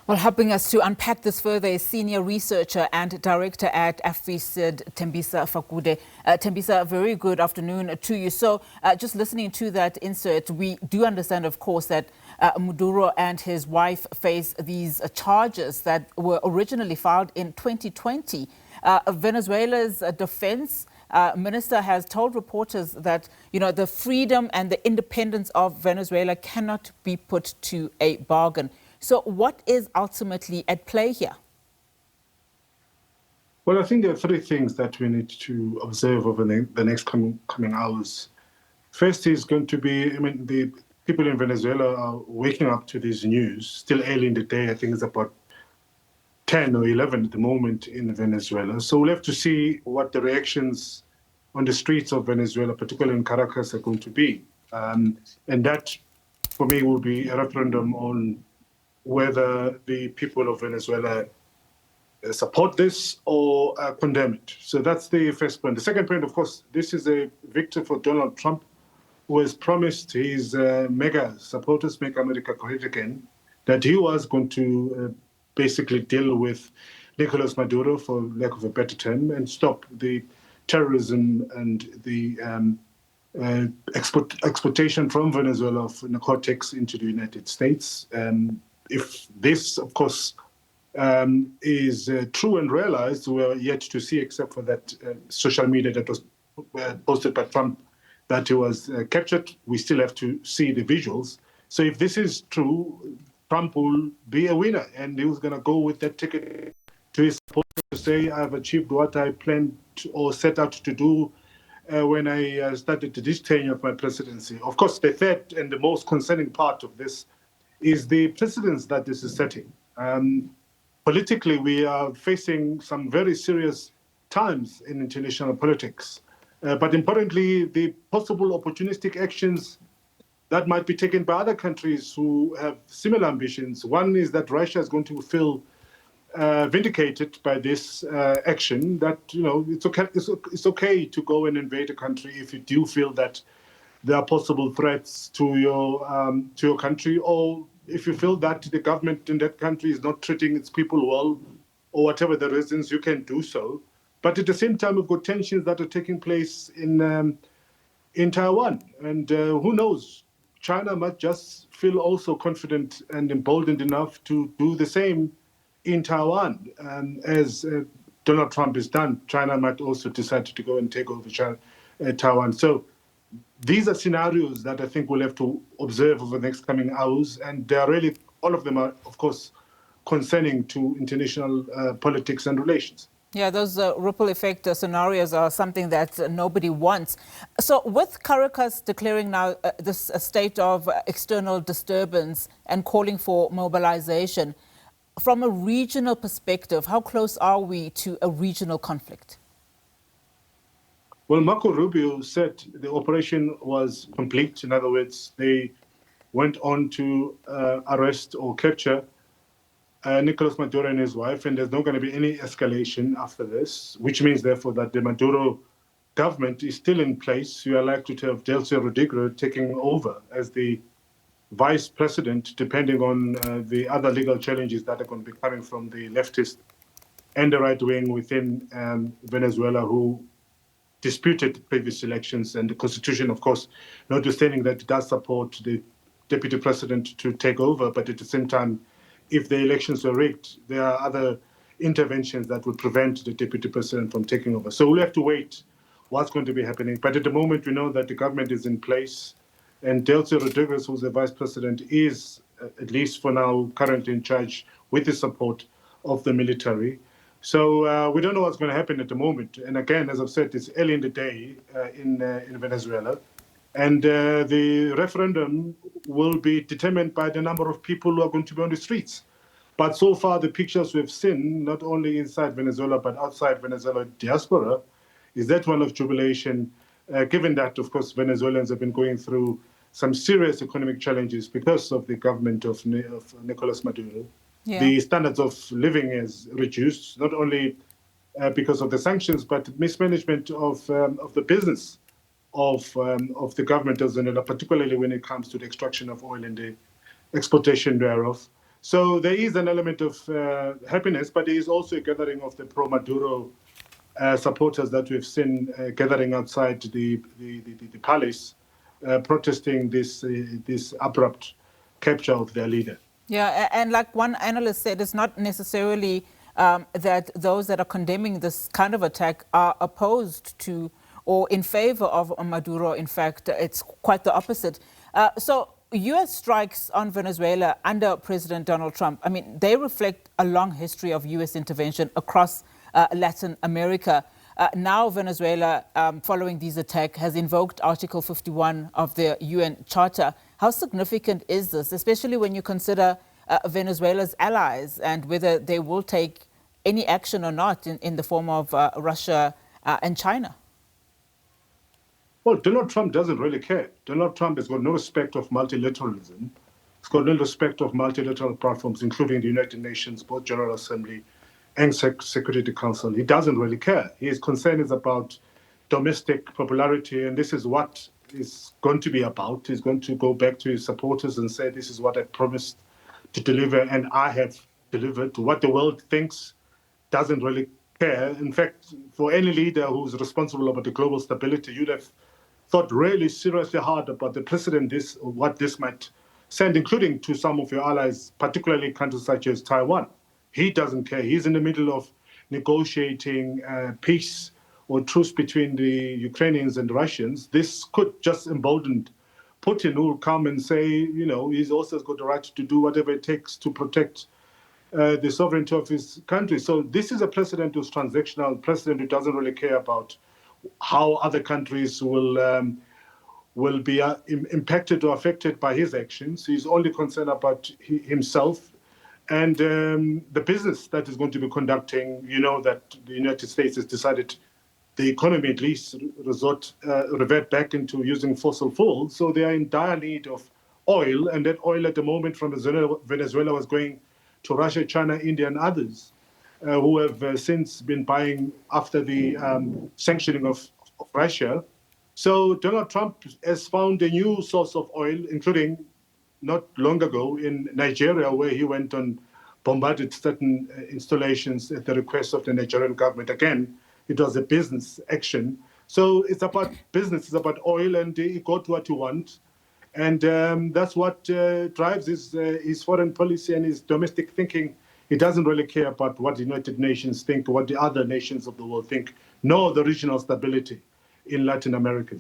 Well, helping us to unpack this further is senior researcher and director at Afrasid, Thembisa Fakude. Thembisa, a very good afternoon to you. So just listening to that insert, we do understand, of course, that Maduro and his wife face these charges that were originally filed in 2020. Venezuela's defense minister has told reporters that, the freedom and the independence of Venezuela cannot be put to a bargain. So what is ultimately at play here? Well, I think there are three things that we need to observe over the next coming hours. First is going to be, the people in Venezuela are waking up to this news, still early in the day. I think it's about 10 or 11 at the moment in Venezuela. So we'll have to see what the reactions on the streets of Venezuela, particularly in Caracas, are going to be. And that, for me, will be a referendum on whether the people of Venezuela support this or condemn it. So that's the first point. The second point, of course, this is a victory for Donald Trump, who has promised his mega supporters, Make America Great Again, that he was going to basically deal with Nicolas Maduro, for lack of a better term, and stop the terrorism and the exportation from Venezuela of narcotics into the United States. If this, of course, is true and realized, we're yet to see, except for that social media that was posted by Trump, that he was captured. We still have to see the visuals. So if this is true, Trump will be a winner, and he was going to go with that ticket to his supporters to say, I've achieved what I planned or set out to do when I started this tenure of my presidency. Of course, the third and the most concerning part of this is the precedents that this is setting. Politically, we are facing some very serious times in international politics. But importantly, the possible opportunistic actions that might be taken by other countries who have similar ambitions. One is that Russia is going to feel vindicated by this action, that it's okay to go and invade a country if you do feel that there are possible threats to your country, or if you feel that the government in that country is not treating its people well, or whatever the reasons, you can do so. But at the same time, we've got tensions that are taking place in Taiwan, and who knows? China might just feel also confident and emboldened enough to do the same in Taiwan, as Donald Trump has done. China might also decide to go and take over Taiwan. So these are scenarios that I think we'll have to observe over the next coming hours, and they are really, all of them are, of course, concerning to international politics and relations. Yeah, those ripple effect scenarios are something that nobody wants. So with Caracas declaring now this state of external disturbance and calling for mobilization, from a regional perspective, how close are we to a regional conflict? Well, Marco Rubio said the operation was complete. In other words, they went on to arrest or capture Nicolas Maduro and his wife, and there's not going to be any escalation after this, which means, therefore, that the Maduro government is still in place. You are likely to have Delcy Rodrigo taking over as the vice president, depending on the other legal challenges that are going to be coming from the leftist and the right wing within Venezuela, who disputed previous elections, and the constitution, of course, notwithstanding that it does support the deputy president to take over, but at the same time, if the elections were rigged, there are other interventions that would prevent the deputy president from taking over. So we'll have to wait what's going to be happening. But at the moment, we know that the government is in place, and Delcy Rodriguez, who's the vice president, is, at least for now, currently in charge with the support of the military. So we don't know what's going to happen at the moment. And again, as I've said, it's early in the day in Venezuela. And the referendum will be determined by the number of people who are going to be on the streets. But so far, the pictures we've seen, not only inside Venezuela, but outside Venezuela diaspora, is that one of jubilation, given that, of course, Venezuelans have been going through some serious economic challenges because of the government of Nicolas Maduro. Yeah. The standards of living is reduced, not only because of the sanctions, but mismanagement of the business of the government of Venezuela, particularly when it comes to the extraction of oil and the exportation thereof. So there is an element of happiness, but there is also a gathering of the pro-Maduro supporters that we've seen gathering outside the palace, protesting this abrupt capture of their leader. Yeah, and like one analyst said, it's not necessarily that those that are condemning this kind of attack are opposed to or in favor of Maduro. In fact, it's quite the opposite. So U.S. strikes on Venezuela under President Donald Trump, I mean, they reflect a long history of U.S. intervention across Latin America. Now Venezuela, following these attacks, has invoked Article 51 of the UN Charter. How significant is this, especially when you consider Venezuela's allies and whether they will take any action or not in the form of Russia and China? Well, Donald Trump doesn't really care. Donald Trump has got no respect of multilateralism. He's got no respect of multilateral platforms, including the United Nations, both General Assembly and Security Council. He doesn't really care. His concern is about domestic popularity, and this is what it's going to be about. He's going to go back to his supporters and say, this is what I promised to deliver, and I have delivered. What the world thinks doesn't really care. In fact, for any leader who's responsible about the global stability, you'd have thought really seriously hard about the precedent what this might send, including to some of your allies, particularly countries such as Taiwan. He doesn't care. He's in the middle of negotiating peace or truce between the Ukrainians and the Russians. This could just embolden Putin, who will come and say, you know, he's also got the right to do whatever it takes to protect the sovereignty of his country. So this is a president who's transactional, president who doesn't really care about how other countries will be impacted or affected by his actions. He's only concerned about himself and the business that is going to be conducting. You know that the United States has decided the economy at least revert back into using fossil fuels. So they are in dire need of oil, and that oil at the moment from Venezuela was going to Russia, China, India, and others who have since been buying after the sanctioning of Russia. So Donald Trump has found a new source of oil, including not long ago in Nigeria, where he went and bombarded certain installations at the request of the Nigerian government. Again, it was a business action. So it's about business, it's about oil, and he got what he wants. And that's what drives his foreign policy and his domestic thinking. He doesn't really care about what the United Nations think or what the other nations of the world think, nor the regional stability in Latin America.